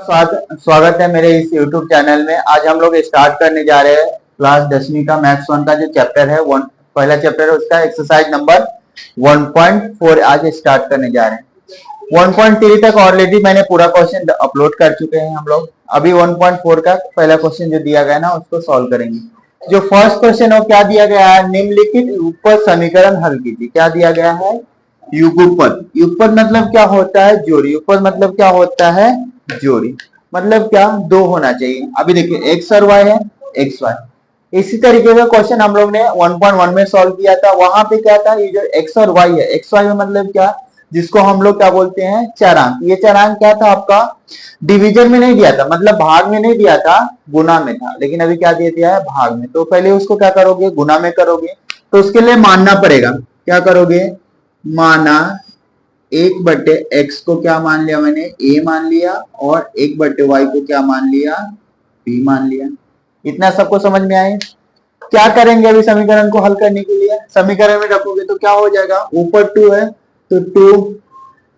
स्वागत है मेरे इस YouTube चैनल में। आज हम लोग स्टार्ट करने जा रहे हैं क्लास 10वीं का मैथ्स 1 का जो चैप्टर है पहला चैप्टर है उसका एक्सरसाइज नंबर 1.4 आज स्टार्ट करने जा रहे हैं। 1.3 तक ऑलरेडी मैंने पूरा क्वेश्चन अपलोड कर चुके हैं हम लोग। अभी 1.4 का पहला क्वेश्चन जो दिया गया है ना उसको सॉल्व करेंगे। जो फर्स्ट क्वेश्चन है क्या दिया गया है, निम्नलिखित युगपत समीकरण हल कीजिए। क्या दिया गया है, युगपत। युगपत मतलब क्या होता है, जोड़ी। युगपत मतलब क्या होता है, जोड़ी। मतलब क्या, दो होना चाहिए। अभी देखिए एक्स और वाई है, एक्स वाई। इसी तरीके का क्वेश्चन हम लोग ने 1.1 में सॉल्व किया था। वहां पे क्या था, ये जो एक्स और वाई है, एक्स वाई में मतलब क्या, जिसको हम लोग क्या बोलते हैं, चरांक। ये चरांक क्या था आपका, डिवीजन में नहीं दिया था, मतलब भाग में नहीं दिया था, गुना में था। लेकिन अभी क्या दे दिया है, भाग में। तो पहले उसको क्या करोगे, गुना में करोगे। तो उसके लिए मानना पड़ेगा, क्या करोगे, माना 1/x को क्या मान लिया मैंने, a मान लिया, और 1/y को क्या मान लिया, b मान लिया। इतना सबको समझ में आए। क्या करेंगे अभी समीकरण को हल करने के लिए, समीकरण में रखोगे तो क्या हो जाएगा, ऊपर 2 है तो 2,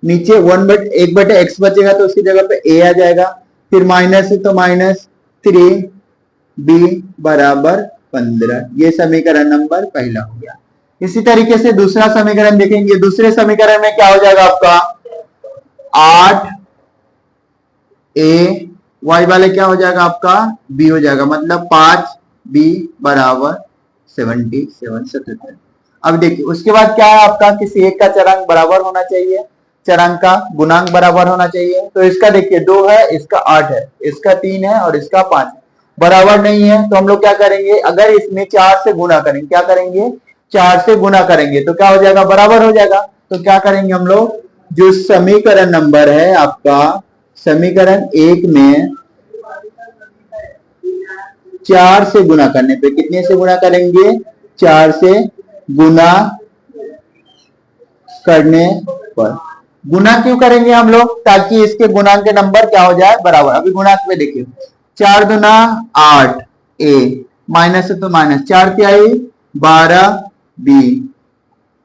नीचे 1/x बचेगा तो उसकी जगह पे a आ जाएगा, फिर माइनस है तो -3b बराबर 15। ये समीकरण नंबर पहला हो गया। इसी तरीके से दूसरा समीकरण देखेंगे। दूसरे समीकरण में क्या हो जाएगा आपका, 8a y वाले क्या हो जाएगा आपका, b हो जाएगा, मतलब 5b बराबर 77। अब देखिए उसके बाद क्या है आपका, किसी एक का चरांक बराबर होना चाहिए, चरांक का गुणांक बराबर होना चाहिए। तो इसका देखिए 2 है, इसका 8 है, इसका 3 है और इसका 5 है, बराबर नहीं है। तो हम लोग क्या करेंगे, अगर इसमें 4 से गुना करेंगे, क्या करेंगे, 4 से गुना करेंगे तो क्या हो जाएगा, बराबर हो जाएगा। तो क्या करेंगे हम लोग, जो समीकरण नंबर है आपका, समीकरण 1 में 4 से गुना करने पे, कितने से गुना करेंगे, 4 से गुना करने पर। गुना क्यों करेंगे हम लोग, ताकि इसके गुणांक के नंबर क्या हो जाए, बराबर। अभी गुणांक में देखिए 4 दूना 8 a, माइनस है तो माइनस, 4 क्या आई 12 b,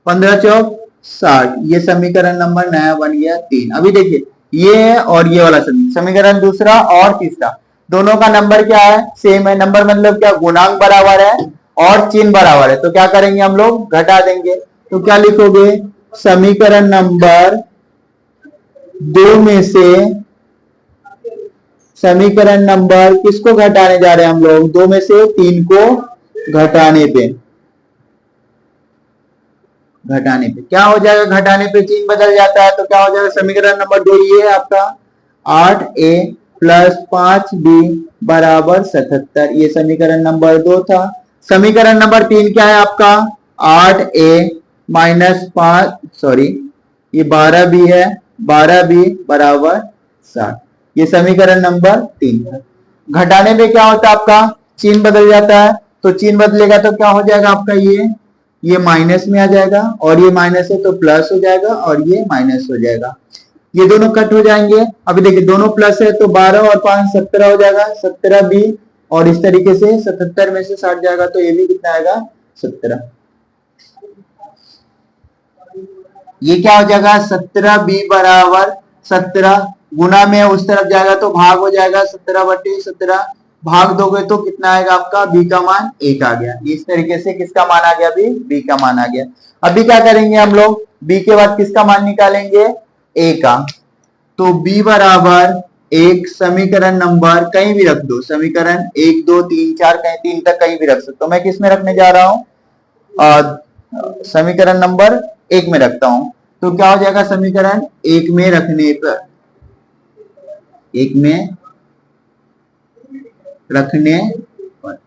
15 चौक 60। ये समीकरण नंबर नया बन गया 3। अभी देखिए ये है और ये वाला समीकरण दूसरा और तीसरा, दोनों का नंबर क्या है, सेम है। नंबर मतलब क्या, गुणांक बराबर है और चिन्ह बराबर है। तो क्या करेंगे हम लोग, घटा देंगे। तो क्या लिखोगे, समीकरण नंबर 2 में से, समीकरण नंबर किसको घटाने जा रहे हैं हम लोग, 2 में से 3 को घटाने पे, घटाने पे क्या हो जाएगा, घटाने पे चिन्ह बदल जाता है। तो क्या हो जाएगा, समीकरण नंबर 2 ये है आपका, 8a प्लस 5b बराबर 77। ये समीकरण नंबर 2 था। समीकरण नंबर 3 क्या है आपका, 8a माइनस 5, सॉरी ये 12b है, 12b बराबर 60। ये समीकरण नंबर 3 है। घटाने पे क्या होता है आपका, चिन्ह बदल जाता है। तो चिन्ह बदलेगा तो क्या हो जाएगा आपका, ये माइनस में आ जाएगा, और ये माइनस है तो प्लस हो जाएगा, और ये माइनस हो जाएगा। ये दोनों कट हो जाएंगे। अभी देखिए दोनों प्लस है तो 12 और 5 17 हो जाएगा, 17b, और इस तरीके से 77 में से 60 जाएगा तो ये भी कितना आएगा, 17। ये क्या हो जाएगा, 17b बराबर 17, गुना में उस तरफ जाएगा तो भाग हो जाएगा, 17/17 भाग दोगे तो कितना आएगा आपका, b का मान 1 आ गया। इस तरीके से किसका मान आ गया, अभी b का मान आ गया। अभी क्या करेंगे हम लोग, b के बाद किसका मान निकालेंगे, a का। तो b बराबर 1, समीकरण नंबर कहीं भी रख दो, समीकरण 1 2 3 4 कहीं 3 तक कहीं भी रख सकते हो। मैं किस में रखने जा रहा हूं, समीकरण नंबर 1 में रखता हूं। तो क्या हो जाएगा, समीकरण 1 में रखने पर, 1 में रखने पर,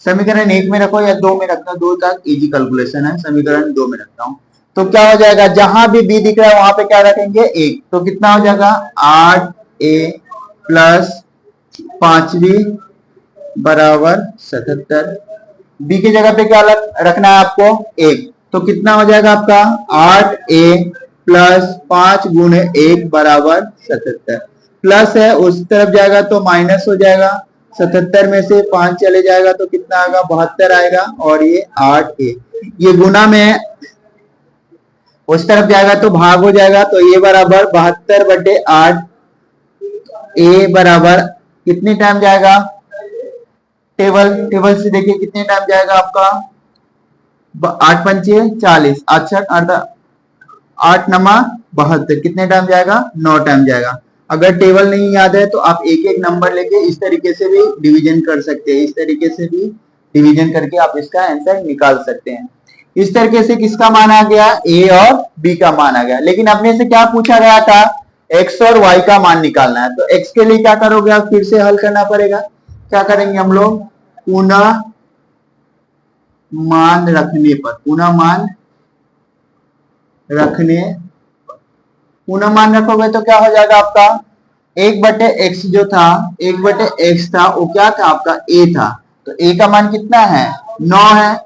समीकरण 1 में रखो या 2 में रखना, 2 तक इजी कैलकुलेशन है, समीकरण 2 में रखता हूं। तो क्या हो जाएगा, जहां भी b दिख रहा है वहां पे क्या रखेंगे, 1। तो कितना हो जाएगा, 8a प्लस 5b बराबर 77। b की जगह पे क्या रखना है आपको, 1। तो कितना हो जाएगा आपका, 8a प्लस 5 गुणे 1 बराबर 77। प्लस है उस तरफ जाएगा तो माइनस हो जाएगा, 77 में से 5 चले जाएगा तो कितना आएगा, 72 आएगा, और ये 8a। ये गुना में उस तरफ जाएगा तो भाग हो जाएगा, तो ये बराबर 72/8 ए बराबर कितने टाइम जाएगा, टेबल से देखिए कितने टाइम जाएगा आपका, 8 पंचे 40, अच्छा 8 नमा 72, कितने टाइम जाएगा, 9 टाइम जाएगा। अगर टेबल नहीं याद है तो आप एक एक नंबर लेके इस तरीके से भी डिवीजन कर सकते हैं, इस तरीके से भी डिवीजन करके आप इसका आंसर निकाल सकते हैं। इस तरीके से किसका मान आ गया, ए और बी का मान आ गया। लेकिन अपने से क्या पूछा गया था, एक्स और वाई का मान निकालना है। तो एक्स के लिए क्या करोगे, आप फिर से हल करना पड़ेगा। क्या करेंगे हम लोग, पुनः मान रखने पर, पुनः मान रखने, पुनः मान रखोगे तो क्या हो जाएगा आपका, 1/x जो था, 1/x था वो क्या था आपका, a था। तो a का मान कितना है, 9 है।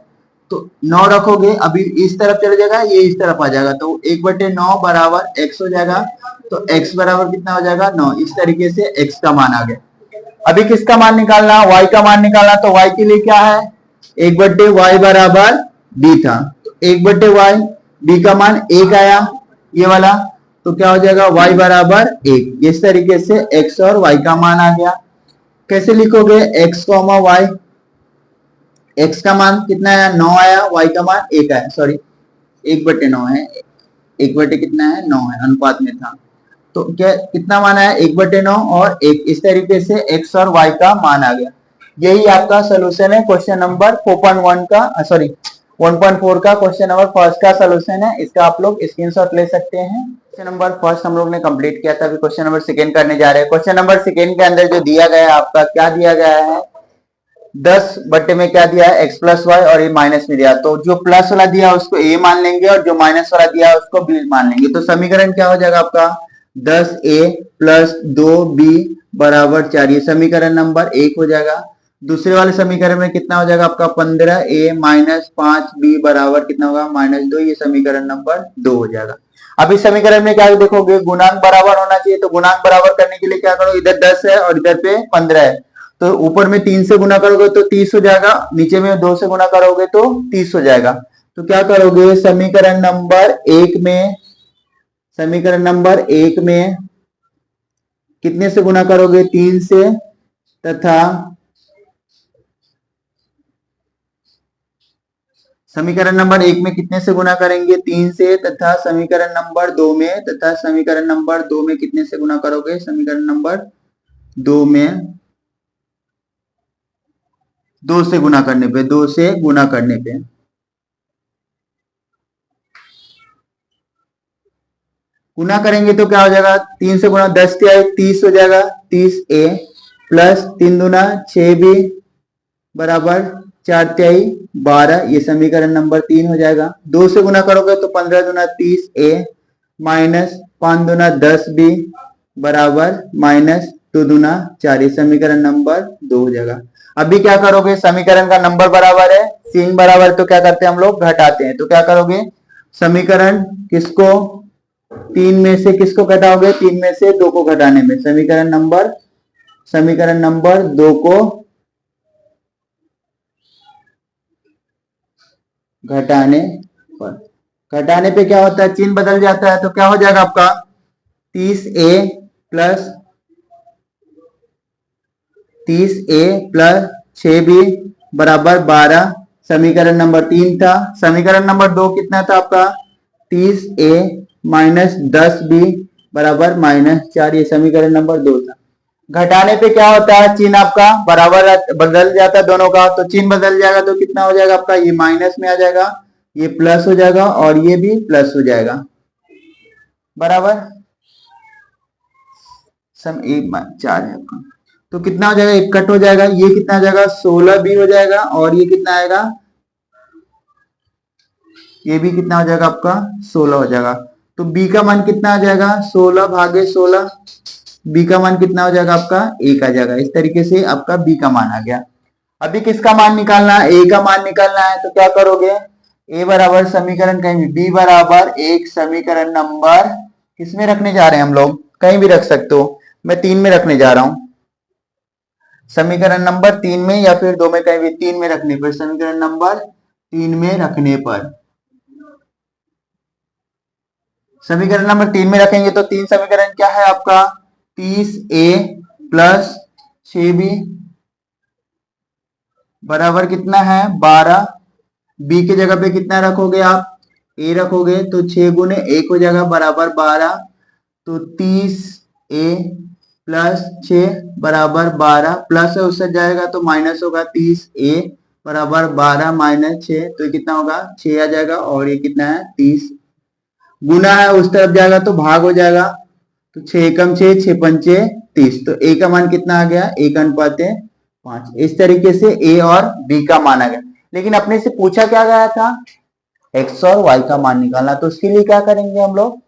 तो 9 रखोगे, अभी इस तरफ चले जाएगा, ये इस तरफ आ जाएगा, तो 1/9 बराबर x हो जाएगा। तो x बराबर कितना हो जाएगा, 9। इस तरीके से x का मान आ गया। अभी किसका मान निकालना, y का मान निकालना। तो y के लिए क्या है, 1/y बराबर b था। तो 1/y, b का मान 1 आया, ये वाला। तो क्या हो जाएगा, y बराबर 1। इस तरीके से x और y का मान आ गया। कैसे लिखोगे, x, y, x का मान कितना आया, 9 आया, y का मान 1 आया, सॉरी 1/9 है, 1 कितना है, 9 है, अनुपात में था। तो क्या कितना मान आया, 1/9 और 1। इस तरीके से x और y का मान आ गया। यही आपका सोल्यूशन है क्वेश्चन नंबर 4.1 का, सॉरी 1.4 का क्वेश्चन नंबर फर्स्ट का सोल्यूशन है। इसका आप लोग स्क्रीनशॉट ले सकते हैं। क्वेश्चन नंबर फर्स्ट हम लोग ने कंप्लीट किया था, अभी क्वेश्चन नंबर सेकंड करने जा रहे हैं। क्वेश्चन नंबर सेकंड के अंदर जो दिया गया है आपका, क्या दिया गया है, 10 बट्टे में क्या दिया है, एक्स प्लस वाई, और ये माइनस में दिया। तो जो प्लस वाला दिया है उसको ए मान लेंगे और जो माइनस वाला दिया है उसको बी मान लेंगे। तो समीकरण क्या हो जाएगा आपका, 10a प्लस 2b बराबर 4। ये समीकरण नंबर 1 हो जाएगा। दूसरे वाले समीकरण में कितना हो जाएगा आपका, 15a माइनस 5b बराबर कितना होगा, -2। ये समीकरण नंबर 2 हो जाएगा। अब इस समीकरण में क्या देखोगे, गुणांक बराबर होना चाहिए। तो गुणांक बराबर करने के लिए क्या करो, इधर 10 है और इधर पे 15 है। तो ऊपर में 3 से गुना करोगे तो 30 हो जाएगा, नीचे में 2 से गुना करोगे तो 30 हो जाएगा। तो क्या करोगे, समीकरण नंबर 1 में, समीकरण नंबर 1 में कितने से गुना करोगे, 3 से, तथा समीकरण नंबर 1 में कितने से गुना करेंगे, 3 से, तथा समीकरण नंबर 2 में, तथा समीकरण नंबर 2 में कितने से गुना करोगे, समीकरण नंबर 2 में 2 से गुना करने पे, 2 से गुना करने पे गुना करेंगे तो क्या हो जाएगा, 3 से गुना, 10 के 30 हो जाएगा, 30a प्लस 3 दूना 6b बराबर 4 तिहाई 12। ये समीकरण नंबर 3 हो जाएगा। 2 से गुना करोगे तो 15 दूना 30a माइनस 5 दूना 10b बराबर -2 दूना 4। ये समीकरण नंबर 2 हो जाएगा। अभी क्या करोगे, समीकरण का नंबर बराबर है, सीन बराबर, तो क्या करते हैं हम लोग, घटाते हैं। तो क्या करोगे, समीकरण किसको, 3 में से किसको घटाओगे, 3 में से 2 को घटाने में, समीकरण नंबर 2 को घटाने पर, घटाने पे क्या होता है, चिन्ह बदल जाता है। तो क्या हो जाएगा आपका, 30a प्लस 6b बराबर 12। समीकरण नंबर 3 था। समीकरण नंबर 2 कितना था आपका, 30a माइनस 10b बराबर -4। ये समीकरण नंबर 2 था। घटाने पे क्या होता है, चिन्ह आपका बराबर बदल जाता है दोनों का। तो चिन्ह बदल जाएगा तो कितना हो जाएगा आपका, ये माइनस में आ जाएगा, ये प्लस हो जाएगा और ये भी प्लस हो जाएगा, बराबर। सम 1/4 है आपका। तो कितना हो जाएगा, 1 कट हो जाएगा, ये कितना आ जाएगा, 16 भी हो जाएगा, और ये कितना आएगा, ये भी कितना हो जाएगा आपका, 16 हो जाएगा। तो b का मान कितना आ जाएगा, 16/16। b का मान कितना हो जाएगा आपका, 1 आ जाएगा। इस तरीके से आपका b का मान आ गया। अभी किसका मान निकालना है, a का मान निकालना है। तो क्या करोगे, a बराबर समीकरण कहीं भी, b बराबर एक समीकरण नंबर किसमें रखने जा रहे हैं हम लोग, कहीं भी रख सकते हो, मैं 3 में रखने जा रहा हूं। समीकरण नंबर 3 में या फिर 2 में, कहीं भी 3 में रखने पर, समीकरण नंबर 3 में रखने पर, समीकरण नंबर 3 में रखेंगे तो 3 समीकरण क्या है आपका, 30A प्लस 6B बराबर कितना है 12। बी की जगह पे कितना रखोगे आप, ए रखोगे, तो 6 गुने 1 हो जाएगा बराबर 12। तो 30A प्लस 6 बराबर 12, प्लस है उससे जाएगा तो माइनस होगा, 30A बराबर 12 माइनस 6, तो ये कितना होगा 6 आ जाएगा, और ये कितना है 30। गुना है उस तरफ जाएगा तो भाग हो जाएगा, तो 6 कम 6, 6 पंचे 30, तो ए का मान कितना आ गया 1:5। इस तरीके से ए और बी का मान आ गया। लेकिन अपने से पूछा क्या गया था, एक्स और वाई का मान निकालना, तो उसके लिए क्या करेंगे हम लोग,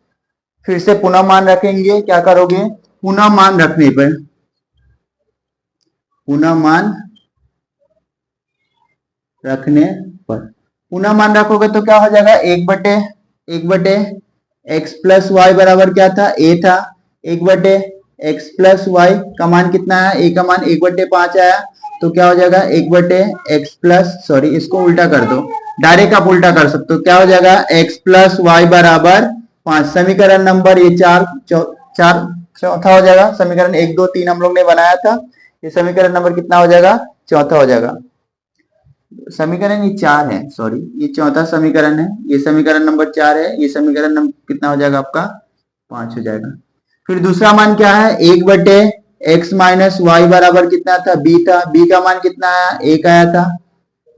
फिर से पुनः मान रखेंगे। क्या करोगे, पुनः मान रखने पर, पुनः मान रखने पर, पुनः मान रखोगे तो क्या हो जाएगा 1/1 एक्स प्लस वाई बराबर क्या था, ए था। 1/x प्लस वाई का मान कितना है, ए का मान 1/5 आया, तो क्या हो जाएगा 1/x प्लस, सॉरी इसको उल्टा कर दो, डायरेक्ट आप उल्टा कर सकते हो। क्या हो जाएगा x प्लस वाई बराबर 5। समीकरण नंबर ये चौथा हो जाएगा। समीकरण 1 2 3 हम लोग ने बनाया था, ये समीकरण नंबर कितना हो जाएगा, चौथा हो जाएगा। समीकरण ये 4 है, सॉरी ये चौथा समीकरण है, ये समीकरण नंबर 4 है, ये समीकरण नंबर कितना हो जाएगा आपका 5 हो जाएगा। फिर दूसरा मान क्या है, 1/x माइनस वाई बराबर कितना था, b था। b का मान कितना आया, 1 आया था।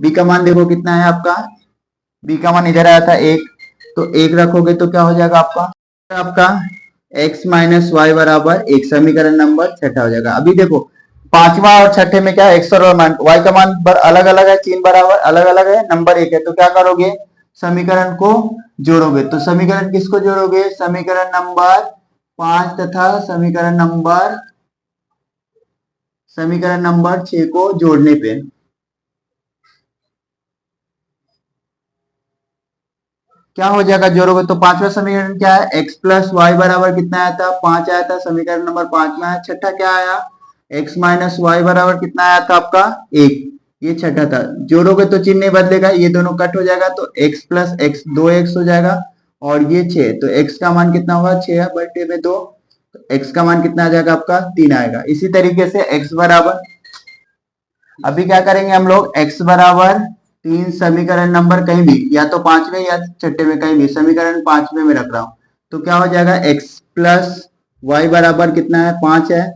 b का मान देखो कितना है आपका, b का मान इधर आया था 1, तो 1 रखोगे तो क्या हो जाएगा आपका x माइनस वाई बराबर 1, समीकरण नंबर छठा हो जाएगा। अभी देखो पांचवा और छठे में क्या है, एक्स और वाई का मान अलग अलग है, चिन्ह बराबर अलग अलग है, नंबर 1 है, तो क्या करोगे समीकरण को जोड़ोगे। तो समीकरण किसको जोड़ोगे, समीकरण नंबर 5 तथा समीकरण नंबर 6 को जोड़ने पे क्या हो जाएगा, जोड़ोगे तो पांचवा समीकरण क्या है, x प्लस वाई बराबर कितना आया था 5 आया था, समीकरण नंबर 5 में आया। छठा क्या आया, x माइनस वाई बराबर कितना आया था आपका 1, ये छठा था। जोड़ोगे तो चिन्ह नहीं बदलेगा, ये दोनों कट हो जाएगा, तो x प्लस x 2x हो जाएगा, और ये 6, तो x का मान कितना होगा 6/2, तो x का मान कितना आ जाएगा आपका 3 आएगा। इसी तरीके से x बराबर, अभी क्या करेंगे हम लोग, x बराबर 3 समीकरण नंबर कहीं भी, या तो 5वें या छठे में, कहीं भी समीकरण 5वें में रख रहा हूं, तो क्या हो जाएगा x प्लस वाई बराबर कितना है 5 है,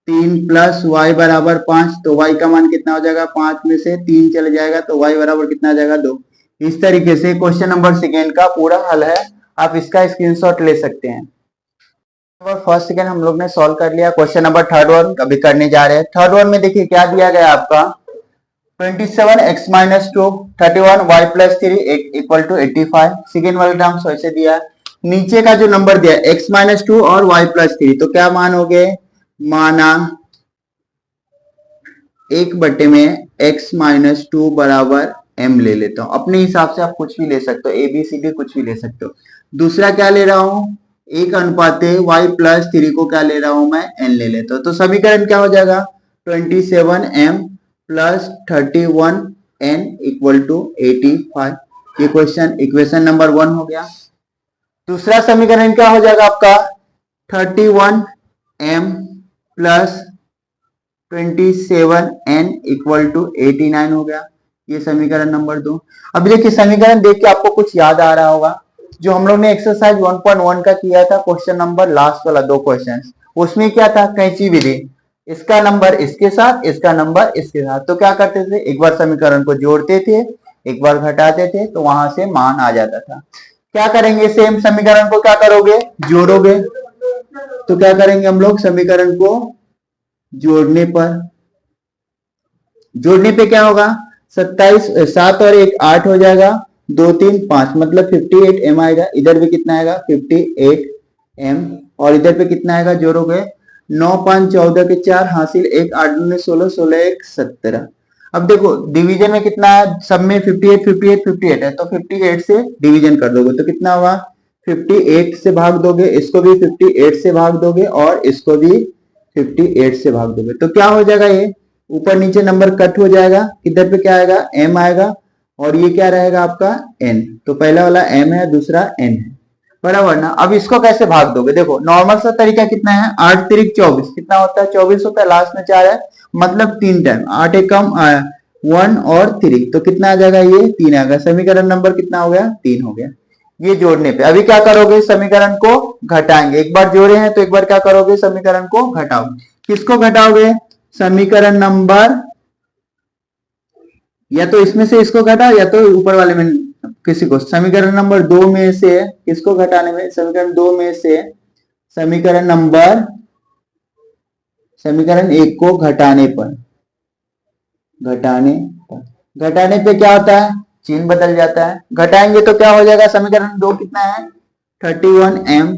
3 प्लस वाई बराबर 5, तो y का मान कितना हो जाएगा, 5 में से 3 चले जाएगा, तो y बराबर कितना आ जाएगा 2। इस तरीके से क्वेश्चन नंबर सेकेंड का पूरा हल है, आप इसका स्क्रीनशॉट ले सकते हैं। फर्स्ट सेकेंड हम लोग ने सॉल्व कर लिया। क्वेश्चन नंबर थर्ड वन अभी करने जा रहे हैं। थर्ड वन में देखिए क्या दिया गया आपका, 27x minus 2 31 y plus 3 equal to 85। Second वाले टर्म्स वैसे दिया है। नीचे का जो नंबर दिया है x माइनस 2 और y प्लस 3, तो क्या मान हो गए, माना 1 में x माइनस 2 बराबर m ले लेता हूं। अपने हिसाब से आप कुछ भी ले सकते हो, a b c d कुछ भी ले सकते हो। दूसरा क्या ले रहा हूं, 1:y प्लस 3 को क्या ले रहा हूं मैं, n ले लेता हूं। तो समीकरण क्या हो जाएगा, 27m plus 31n equal to 85। ये इक्वेशन नंबर 1 हो गया। दूसरा समीकरण क्या हो जाएगा आपका, 31m plus 27n equal to 89 हो गया। ये समीकरण नंबर 2। अब देखिए समीकरण देख के आपको कुछ याद आ रहा होगा, जो हम लोग ने एक्सरसाइज 1.1 का किया था, क्वेश्चन नंबर लास्ट वाला 2 क्वेश्चन, उसमें क्या था, कैंची विधि, इसका नंबर इसके साथ, इसका नंबर इसके साथ। तो क्या करते थे, एक बार समीकरण को जोड़ते थे, एक बार घटाते थे, तो वहां से मान आ जाता था। क्या करेंगे, सेम समीकरण को क्या करोगे, जोड़ोगे। तो क्या करेंगे हम लोग, समीकरण को जोड़ने पे क्या होगा, 27 7 और 1 8 हो जाएगा, 2 3 5 मतलब 58m आएगा। इधर भी कितना आएगा 58m, और इधर पे कितना आएगा, जोड़ोगे 9 5 14 के 4 हासिल 1 8 9 16 16 1 17। अब देखो डिवीजन में कितना है, सब में 58 58 58 है, तो 58 से डिवीजन कर दोगे तो कितना होगा, 58 से भाग दोगे, इसको भी 58 से भाग दोगे, और इसको भी 58 से भाग दोगे, तो क्या हो जाएगा, ये ऊपर नीचे नंबर कट हो जाएगा। इधर पे क्या आएगा, m आएगा, और ये क्या रहेगा आपका n। तो पहला वाला m है, दूसरा n है। बराबर ना। अब इसको कैसे भाग दोगे, देखो नॉर्मल सा तरीका कितना है, 8 तिरिक 24 कितना होता है, 24 होता है, लास्ट में 4 है, मतलब 3 टाइम 8 एकम 1 और 3, तो कितना आ जाएगा, ये 3 आ गया। समीकरण नंबर कितना हो गया, 3 हो गया। ये जोड़ने पे अभी क्या करोगे, समीकरण को घटाएंगे। एक बार जोड़े हैं तो एक बार क्या करोगे, समीकरण को घटाओगे। किसको घटाओगे, समीकरण नंबर, या तो इसमें से इसको घटाओ या तो ऊपर वाले में किसी को। समीकरण नंबर 2 में से किसको घटाने में, समीकरण 2 में से समीकरण नंबर, समीकरण 1 को घटाने पर, घटाने पे क्या होता है, चिन्ह बदल जाता है। घटाएंगे तो क्या हो जाएगा, समीकरण 2 कितना है, 31m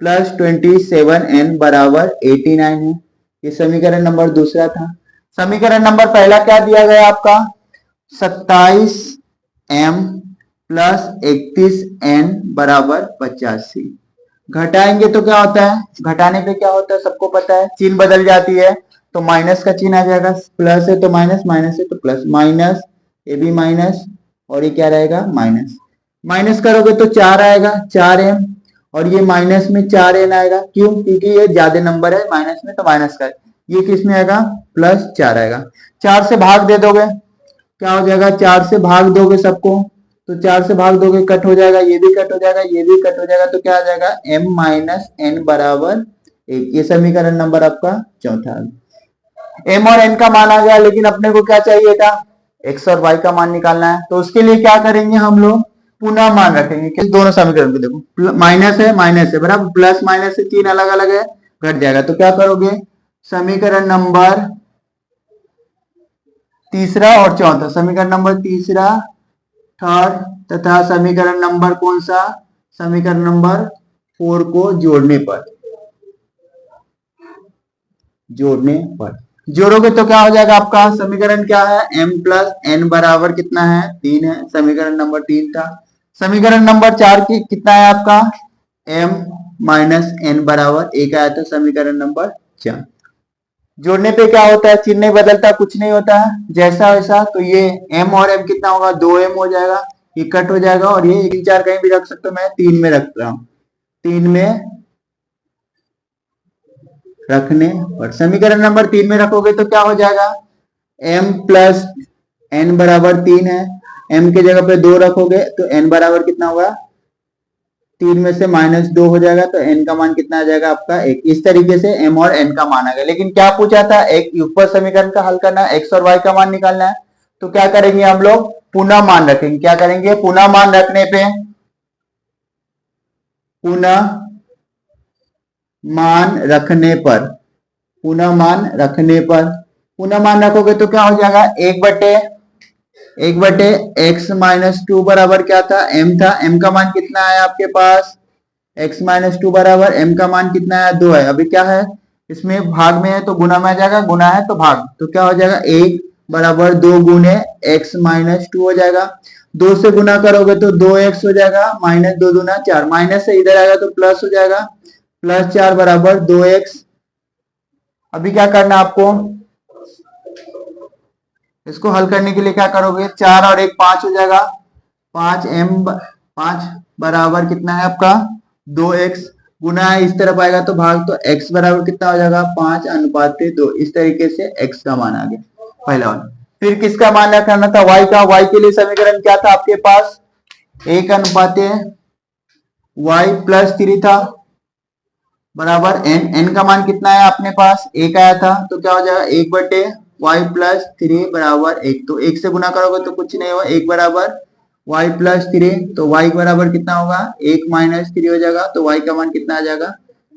प्लस 27n बराबर 89 है। ये समीकरण नंबर दूसरा था। समीकरण नंबर पहला क्या दिया गया आपका, 27m प्लस 31n बराबर 85। घटाएंगे तो क्या होता है, घटाने पे क्या होता है सबको पता है, चिन्ह बदल जाती है, तो माइनस का चिन्ह आ जाएगा, प्लस है तो माइनस, माइनस है तो प्लस, माइनस, ये भी माइनस और ये क्या रहेगा, माइनस। माइनस करोगे तो 4 आएगा, 4m, और ये माइनस में 4n आएगा, क्यों, क्योंकि ये ज्यादा नंबर है माइनस में, तो माइनस का, ये किस में आएगा, प्लस 4 आएगा। 4 से भाग दे दोगे, क्या हो जाएगा, 4 से भाग दोगे सबको, तो 4 से भाग दोगे, कट हो जाएगा, ये भी कट हो जाएगा, ये भी कट हो जाएगा, तो क्या आ जाएगा, m माइनस n बराबर 1। ये समीकरण नंबर आपका चौथा। m और n का मान आ गया, लेकिन अपने को क्या चाहिए था, x और y का मान निकालना है। तो उसके लिए क्या करेंगे हम लोग, पुनः मान रखेंगे। किस दोनों समीकरण को देखो, माइनस है बराबर, प्लस माइनस से चिन्ह अलग अलग है, घट जाएगा, तो क्या करोगे, समीकरण नंबर तीसरा और चौथा, समीकरण नंबर तीसरा, थर्ड, तथा समीकरण नंबर कौन सा, समीकरण नंबर 4 को जोड़ने पर, जोड़ोगे तो क्या हो जाएगा आपका, समीकरण क्या है, m प्लस n बराबर कितना है, 3 है, समीकरण नंबर 3 था। समीकरण नंबर 4 की कितना है आपका, m माइनस n बराबर 1 आया था, समीकरण नंबर 4। जोड़ने पे क्या होता है, चिन्ह नहीं बदलता, कुछ नहीं होता है, जैसा वैसा। तो ये m और m कितना होगा, 2m हो जाएगा, ये कट हो जाएगा, और ये 3 4 कहीं भी रख सकते हो, मैं 3 में रख रहा हूं, 3 में रखने पर, समीकरण नंबर 3 में रखोगे तो क्या हो जाएगा, m प्लस n बराबर 3 है, m के जगह पे 2 रखोगे तो n बराबर कितना होगा, 3 में से माइनस 2 हो जाएगा, तो n का मान कितना आ जाएगा आपका 1। इस तरीके से m और n का मान आ गया। लेकिन क्या पूछा था, एक ऊपर समीकरण का हल करना है, x और y का मान निकालना है, तो क्या करेंगे हम लोग, पुनः मान रखेंगे। क्या करेंगे, पुनः मान रखने पे, पुनः मान रखने पर, पुनः मान रखने पर, पुनः मान रखोगे तो क्या हो जाएगा, 1 बटे x माइनस 2 बराबर क्या था, m था, m का मान कितना है आपके पास, x माइनस 2 बराबर m का मान कितना है, 2 है। अभी क्या है, इसमें भाग में है तो गुना में आ जाएगा, गुना है तो भाग, तो क्या हो जाएगा, 1 बराबर 2 गुने x माइनस 2 हो जाएगा। 2 से गुना करोगे तो 2x हो जाएगा, माइनस 2 दूना 4, माइनस से इधर आएगा तो प्लस हो जाएगा, प्लस 4 बराबर 2x। अभी क्या करना आपको, इसको हल करने के लिए क्या करोगे, 4 और 1 5 हो जाएगा, 5 बराबर कितना है आपका 2x, गुना है इस तरफ आएगा तो भाग, तो x बराबर कितना हो जाएगा 5:2। इस तरीके से x का मान आ गया पहला वाला। फिर किसका मान रखना था, y का। y के लिए समीकरण क्या था आपके पास, 1:y प्लस 3 था, बराबर n का मान कितना है अपने पास, 1 आया था, तो क्या हो जाएगा 1/y प्लस 3 बराबर 1। तो 1 से गुना करोगे तो कुछ नहीं होगा, 1 बराबर y प्लस 3, तो y बराबर कितना होगा, 1 माइनस 3 हो जाएगा, तो y का मान कितना आ जाएगा,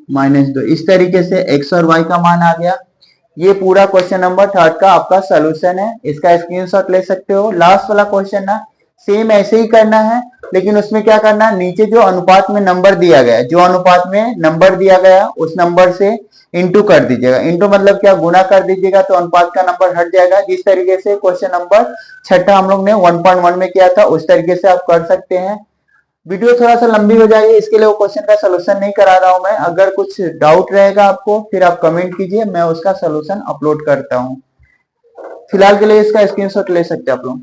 -2। इस तरीके से x और y का मान आ गया। ये पूरा क्वेश्चन नंबर 3 का आपका सोल्यूशन है, इसका स्क्रीनशॉट ले सकते हो। लास्ट वाला क्वेश्चन ना सेम ऐसे ही करना है, लेकिन उसमें क्या करना है, नीचे जो अनुपात में नंबर दिया गया है, जो अनुपात में नंबर दिया गया उस नंबर से इंटू कर दीजिएगा। इंटू मतलब क्या, गुना कर दीजिएगा, तो अनुपात का नंबर हट जाएगा। जिस तरीके से क्वेश्चन नंबर 6 हम लोग ने 1.1 में किया था, उस तरीके से आप कर सकते हैं। वीडियो थोड़ा सा लंबी हो जाएगी, इसके लिए वो क्वेश्चन का सोल्यूशन नहीं करा रहा हूं मैं। अगर कुछ डाउट रहेगा आपको, फिर आप कमेंट कीजिए, मैं उसका सोल्यूशन अपलोड करता हूं। फिलहाल के लिए इसका स्क्रीनशॉट ले सकते हैं आप लोग।